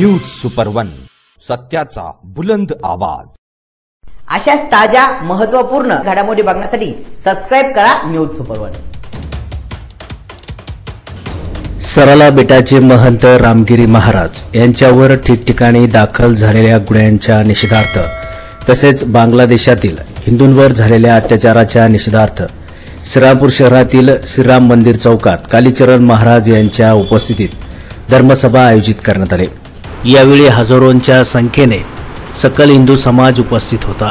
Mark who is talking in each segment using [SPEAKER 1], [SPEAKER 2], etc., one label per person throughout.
[SPEAKER 1] News super one, सत्याचा बुलंद आवाज।
[SPEAKER 2] अशाच ताज्या महत्त्वपूर्ण घडामोडी बघण्यासाठी सबस्क्राइब करा न्यूज सुपर वन।
[SPEAKER 3] सरला बेटाचे महंत रामगिरी महाराज यांच्यावर ठिकठिकाणी दाखल झालेल्या गुन्ह्यांच्या निषेधार्थ तसेच बांगलादेशातील हिंदूंवर झालेल्या अत्याचाराच्या निषेधार्थ श्रीरामपूर शहरातील श्रीराम मंदिर चौकात कालीचरण महाराज यांच्या उपस्थितीत धर्मसभा आयोजित करण्यात आली। यावेळी हजारोंच्या संख्येने सकल हिंदू समाज उपस्थित होता।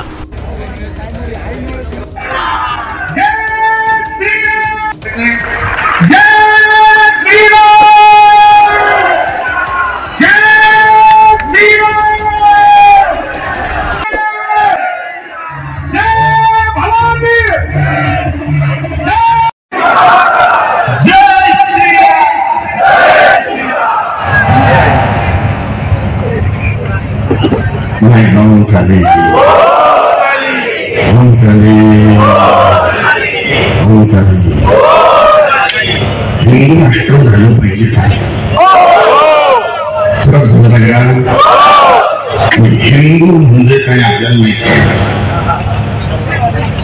[SPEAKER 4] हिंदू राष्ट्र झालं पाहिजे काय हिंदू म्हणजे काय आपल्याला माहिती आहे।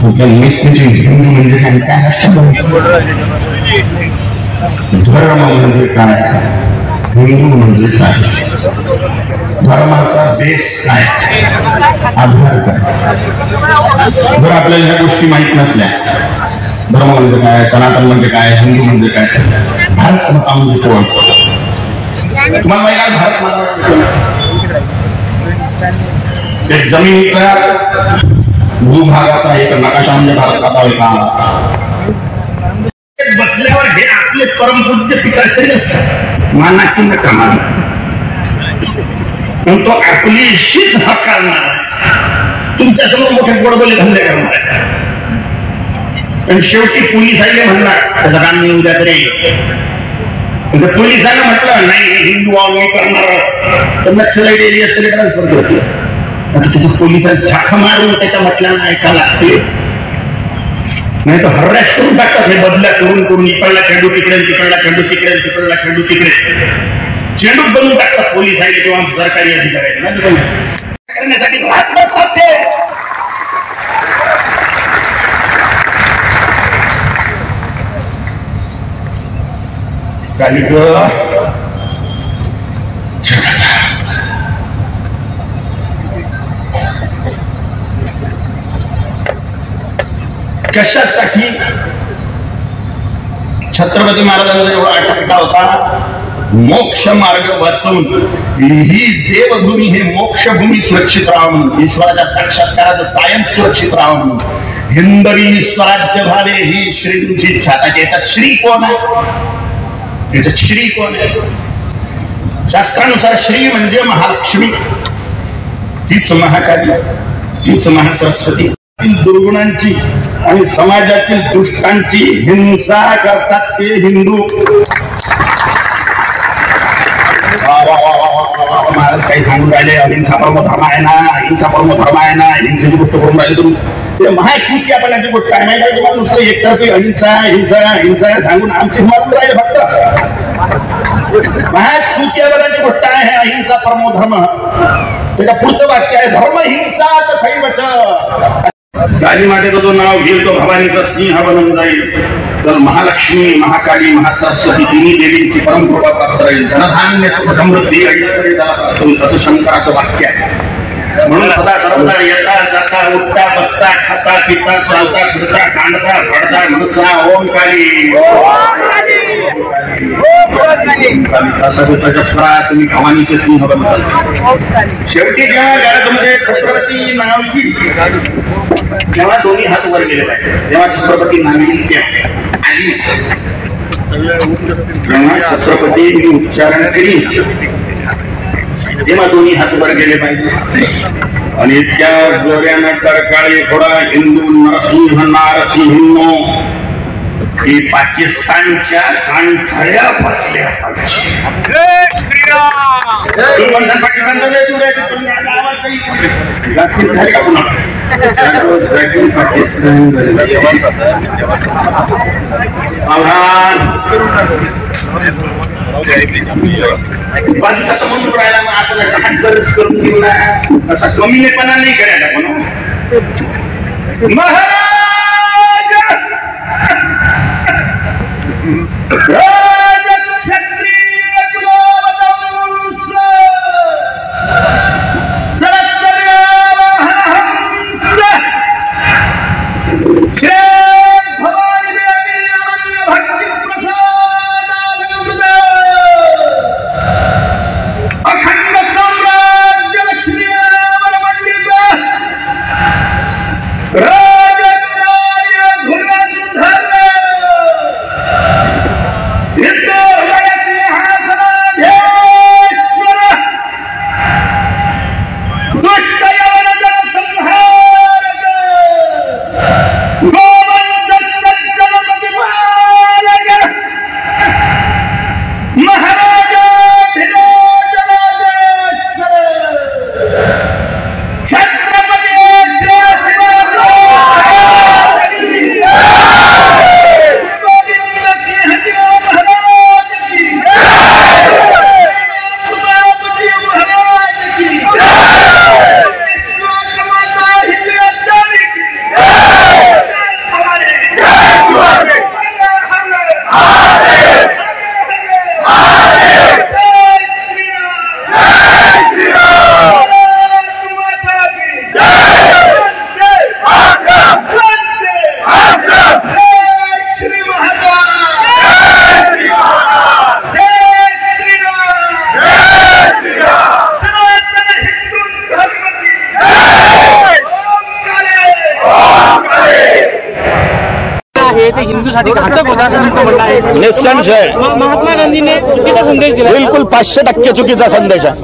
[SPEAKER 4] हिंदू म्हणजे काय काय राष्ट्र धर्म म्हणजे काय हिंदू म्हणजे काय धर्माचा बेस काय आधार काय जर आपल्याला ह्या गोष्टी माहित नसल्या धर्म म्हणजे काय सनातन म्हणजे काय हिंदू म्हणजे काय भारत मता म्हणजे कोण तुम्हाला माहिती आहे भारत मता जमिनीचा भूभागाचा एक नकाशा म्हणजे भारत माता आहे का बसल्यावर हे आपले परमपूज्य पिताश्री असतात माना की नका माना पण तो आपलीशीच हकारणार तुमच्यासमोर मोठे गोडबोले धंदे करणार आणि शेवटी पोलिसांनी म्हणणार त्याचं काम मी उद्या तरी पोलिसांना म्हटलं नाही हिंदू मी करणार तर नक्षलाईट एरियात तरी ट्रान्सफर करतो आता त्याच्या पोलिसांना झाखा मारून त्याच्या म्हटल्यानं ऐका लागते नाही तर हर्राश करून टाकतात हे बदल्या करून इकडला चेंडू तिकडे तिकडला चेंडू तिकडे तिकडला चेंडू तिकडे चेंडू बनवून टाकतात पोलिसांनी किंवा सरकारी अधिकाऱ्यांना करण्यासाठी कशासाठी छत्रपती महाराजांचा एवढा अटकटा होता मोक्ष मार्ग वाचवून ही देवभूमी हे मोक्षभूमी सुरक्षित राहावं ईश्वराच्या साक्षात्काराचं सायन सुरक्षित राहावं हिंदवी स्वराज्य भावे ही श्रींची इच्छा याच्यात श्री कोण आहे याच्यात श्री कोण आहे शास्त्रानुसार श्री म्हणजे महालक्ष्मी तीच महाकाली तीच महासरस्वती दुर्गुणांची आणि समाजातील दुष्टांची हिंसा करतात ते हिंदू महाराज काही सांगून राहिले अहिंसा परमो धर्म आहे ना अहिंसा परमो धर्म आहे ना हिंसेची गोष्ट करून राहिले तुम्ही महाचुकी आपल्याची गोष्ट आहे माहिती आहे तुम्हाला नुसतं एकतर्फी अहिंसा हिंसा हिंसा सांगून आमची मारून राहिले फक्त महाचुकी आपल्याची गोष्ट आहे अहिंसा परमो धर्म त्याच्या पुढचं वाक्य आहे धर्म हिंसा तथैवच जाली मातेचं जो नाव घेईल तो भवानीचा सिंह बनून जाईल तर महालक्ष्मी महाकाली महासरस्वती तिन्ही देवींची परमकृपा प्राप्त राहील धनधान्य सुख समृद्धी ऐश्वर्य त्याला प्राप्त होईल असं शंकराचं वाक्य आहे म्हणून सदा सर्वदा येता जाता उठता बसता खाता पिता चालता फिरता कांडता फडता म्हणता ओम काली तुम्ही भवानीचे सिंह बनसाल शेवटी जेव्हा घरामध्ये छत्रपती नाव येईल तेव्हा दोन्ही हात वर गेले पाहिजे जेव्हा छत्रपती नाव येईल आली तेव्हा छत्रपती उच्चारण केली तेव्हा दोन्ही हात वर गेले पाहिजे आणि इतक्या जोऱ्यानं करकाळी थोडा हिंदू नरसिंह नारसिंह ही पाकिस्तानच्या कानठळ्या बसल्या पाहिजे पाकिस्तानचा वेळ तुला आवाज काही झाली का पुन्हा पाकिस्तान म्हणून राहिला मग आपण असा हातबरच करून घेऊन असा कमीनेपणा नाही करायला पण महाराज क्षत्रिय कुलवंश सरस्वती श्री भवानी देवी अनन्य भक्ति प्रसादानंद अखंड साम्राज्य लक्ष्मी मंडित राजकार्य धुरंधर हिंदू हृदय सिंहासनाधीश्वर दुष्ट यवन जन संहारक गोवंश सज्जन प्रतिपालक महाराजाधिराजराजेश्वर छत्रपती श्री गोविंद सिंहजी महाराज की प्रतापजी महाराज की विश्वकर्मा हिंदू की
[SPEAKER 5] हिंदूसाठी घातक होता असं तुमचं म्हणणं आहे.
[SPEAKER 6] निसंशय
[SPEAKER 5] महात्मा गांधीने चुकीचा संदेश दिला.
[SPEAKER 6] बिलकुल 500% चुकीचा संदेश आहे.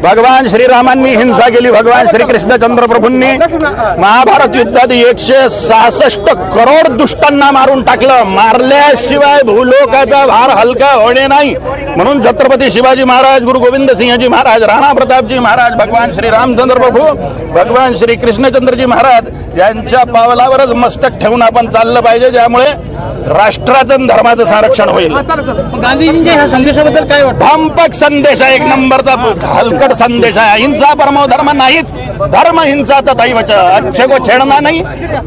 [SPEAKER 6] भगवान श्रीरामांनी हिंसा केली. भगवान श्रीकृष्णचंद्र प्रभूंनी महाभारत युद्धात 166 करोड दुष्टांना मारून टाकलं. मारल्याशिवाय भूलोकाचा भार हलका होणे नाही म्हणून छत्रपती शिवाजी महाराज, गुरु गोविंद सिंहजी महाराज, राणा प्रतापजी महाराज, भगवान श्री रामचंद्र प्रभू, भगवान श्री कृष्णचंद्रजी महाराज यांच्या पावलावरच मस्तक ठेवून आपण चाललं पाहिजे, ज्यामुळे राष्ट्राचं धर्माचं संरक्षण होईल.
[SPEAKER 5] गांधीजींच्या ह्या संदेशाबद्दल काय वाटतं?
[SPEAKER 6] भंपक संदेश आहे. एक नंबरचा हलकट संदेश आहे. हिंसा परमो धर्म नाहीच. धर्म हिंसा तथैवच. अच्छे को छेड़ना नहीं,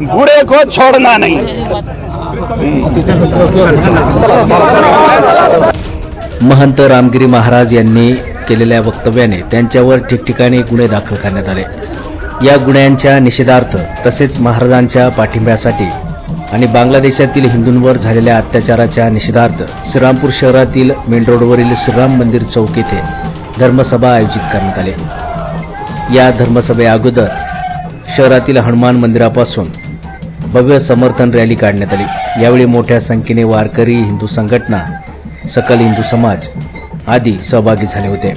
[SPEAKER 6] बुरे को छोड़ना नहीं.
[SPEAKER 3] महंत रामगिरी महाराज यांनी केलेल्या वक्तव्याने त्यांच्यावर ठिकठिकाणी गुन्हे दाखल करण्यात आले. या गुन्ह्यांच्या निषेधार्थ तसेच महाराजांच्या पाठिंब्यासाठी आणि बांगलादेशातील हिंदूंवर झालेल्या अत्याचाराच्या निषेधार्थ श्रीरामपूर शहरातील मेन रोडवरील श्रीराम मंदिर चौक येथे धर्मसभा आयोजित करण्यात आली. या धर्मसभेअगोदर शहरातील हनुमान मंदिरापासून भव्य समर्थन रॅली काढण्यात आली. यावेळी मोठ्या संख्येने वारकरी, हिंदू संघटना, सकल हिंदू समाज आदी सहभागी झाले होते.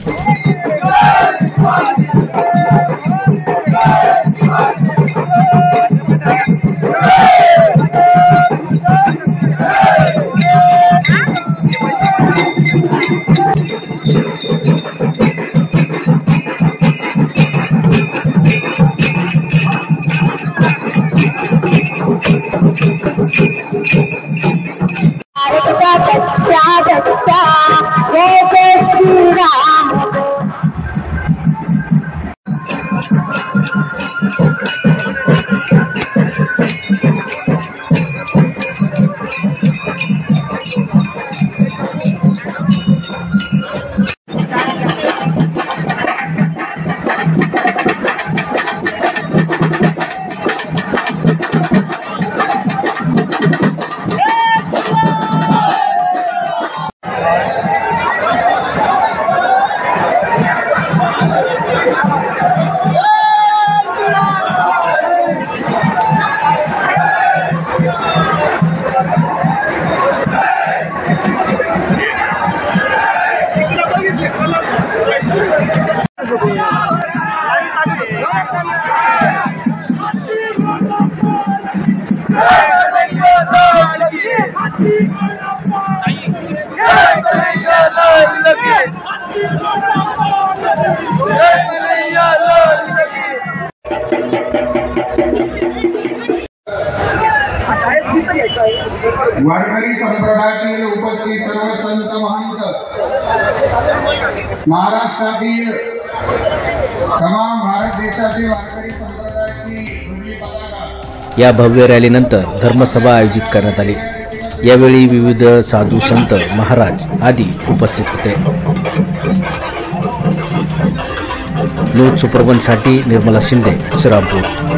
[SPEAKER 7] वारकरी संप्रदायातील उपस्थित सर्व संत महंत, महाराष्ट्रातील तमाम भारत देशातील वारकरी संप्रदायाची ध्वनी पताका
[SPEAKER 3] या भव्य रॅलीनंतर धर्मसभा आयोजित करण्यात आली। यावेळी विविध साधू संत महाराज आदी उपस्थित होते। न्यूज सुपरवनसाठी निर्मला शिंदे, श्रीरामपूर।